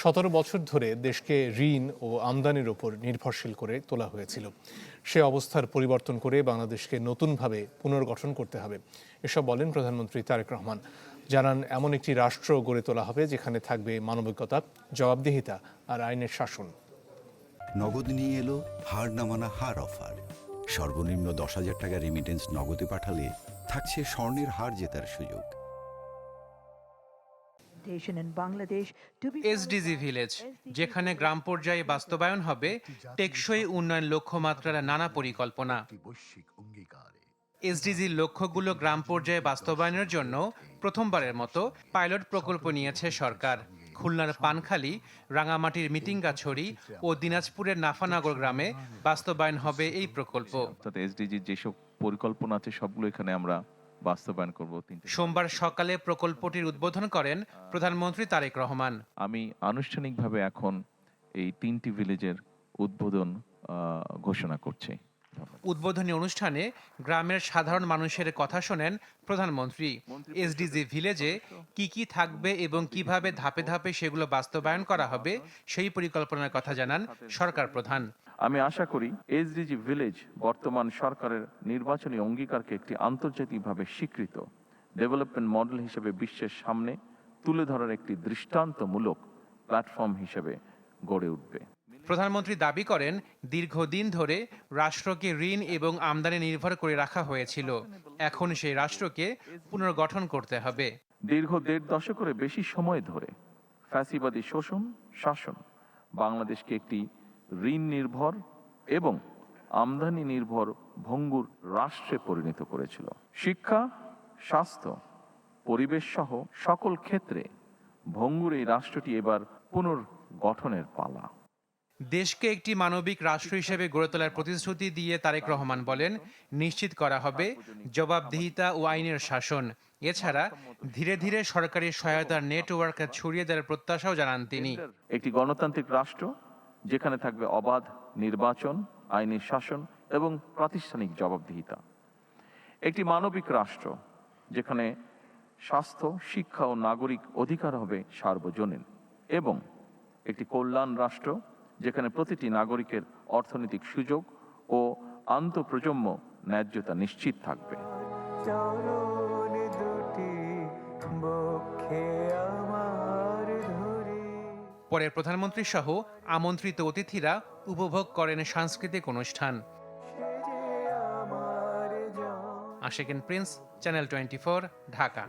17 বছর ধরে দেশকে ঋণ ও আমদানির ওপর নির্ভরশীল করে তোলা হয়েছিল। সে অবস্থার পরিবর্তন করে বাংলাদেশকে নতুনভাবে পুনর্গঠন করতে হবে, এসব বলেন প্রধানমন্ত্রী তারেক রহমান। জানান, এমন একটি রাষ্ট্র গড়ে তোলা হবে যেখানে থাকবে মানবিকতা, জবাবদিহিতা আর আইনের শাসন। নগদ নিয়ে এলো হার না মানা হার অফার। সর্বনিম্ন 10,000 টাকা রেমিটেন্স নগদে পাঠালে থাকছে স্বর্ণের হার জেতার সুযোগ। এসডিজি ভিলেজ, যেখানে গ্রাম পর্যায়ে বাস্তবায়ন হবে টেকসই উন্নয়ন লক্ষ্যমাত্রার নানা পরিকল্পনা। এসডিজির লক্ষ্যগুলো গ্রাম পর্যায়ে বাস্তবায়নের জন্য প্রথমবারের মতো পাইলট প্রকল্প নিয়েছে সরকার। খুলনার পানখালী, রাঙামাটির মিটিঙ্গাছড়ি ও দিনাজপুরের নাফানগর গ্রামে বাস্তবায়ন হবে এই প্রকল্প। এসডিজির যেসব পরিকল্পনা আছে সবগুলো এখানে আমরা বাস্তবায়ন করব। সোমবার সকালে প্রকল্পটির উদ্বোধন করেন প্রধানমন্ত্রী তারেক রহমান। আমি আনুষ্ঠানিকভাবে এখন এই 3টি ভিলেজের উদ্বোধন ঘোষণা করছি। উদ্বোধনী অনুষ্ঠানে গ্রামের সাধারণ মানুষের কথা শোনেন প্রধানমন্ত্রী। এসডিজি ভিলেজে কি কি থাকবে এবং কিভাবে ধাপে ধাপে সেগুলো বাস্তবায়ন করা হবে সেই পরিকল্পনার কথা জানান সরকার প্রধান। আমি আশা করি এসডিজি ভিলেজ বর্তমান সরকারের নির্বাচনী অঙ্গীকারকে একটি আন্তর্জাতিকভাবে স্বীকৃত ডেভেলপমেন্ট মডেল হিসেবে বিশ্বের সামনে তুলে ধরার একটি দৃষ্টান্তমূলক প্ল্যাটফর্ম হিসেবে গড়ে উঠবে। প্রধানমন্ত্রী দাবি করেন, দীর্ঘদিন ধরে রাষ্ট্রকে ঋণ এবং আমদানি নির্ভর করে রাখা হয়েছিল। এখন সেই রাষ্ট্রকে পুনর্গঠন করতে হবে। দীর্ঘ 1.5 দশকের বেশি সময় ধরে ফ্যাসিবাদী শোষণ শাসন বাংলাদেশকে একটি ঋণ নির্ভর এবং আমদানি নির্ভর ভঙ্গুর রাষ্ট্রে পরিণত করেছিল। শিক্ষা, স্বাস্থ্য, পরিবেশ সহ সকল ক্ষেত্রে ভঙ্গুর এই রাষ্ট্রটি এবার পুনর্গঠনের পালা। দেশকে একটি মানবিক রাষ্ট্র হিসেবে গড়ে তোলার প্রতিশ্রুতি দিয়ে তারেক রহমান বলেন, নিশ্চিত করা হবে জবাবদিহিতা ও আইনের শাসন। এছাড়া ধীরে ধীরে সরকারি সহায়তার নেটওয়ার্ক ছড়িয়ে দেওয়ার প্রত্যাশাও জানান তিনি। একটি গণতান্ত্রিক রাষ্ট্র যেখানে থাকবে অবাধ নির্বাচন, আইনি শাসন এবং প্রাতিষ্ঠানিক জবাবদিহিতা। একটি মানবিক রাষ্ট্র যেখানে স্বাস্থ্য, শিক্ষা ও নাগরিক অধিকার হবে সার্বজনীন, এবং একটি কল্যাণ রাষ্ট্র যেখানে প্রতিটি নাগরিকের অর্থনৈতিক সুযোগ ও আন্তঃপ্রজন্ম ন্যায্যতা নিশ্চিত থাকবে। পরে প্রধানমন্ত্রী সহ আমন্ত্রিত অতিথিরা উপভোগ করেন সাংস্কৃতিক অনুষ্ঠান। Ashikin Prince, channel 24, Dhaka.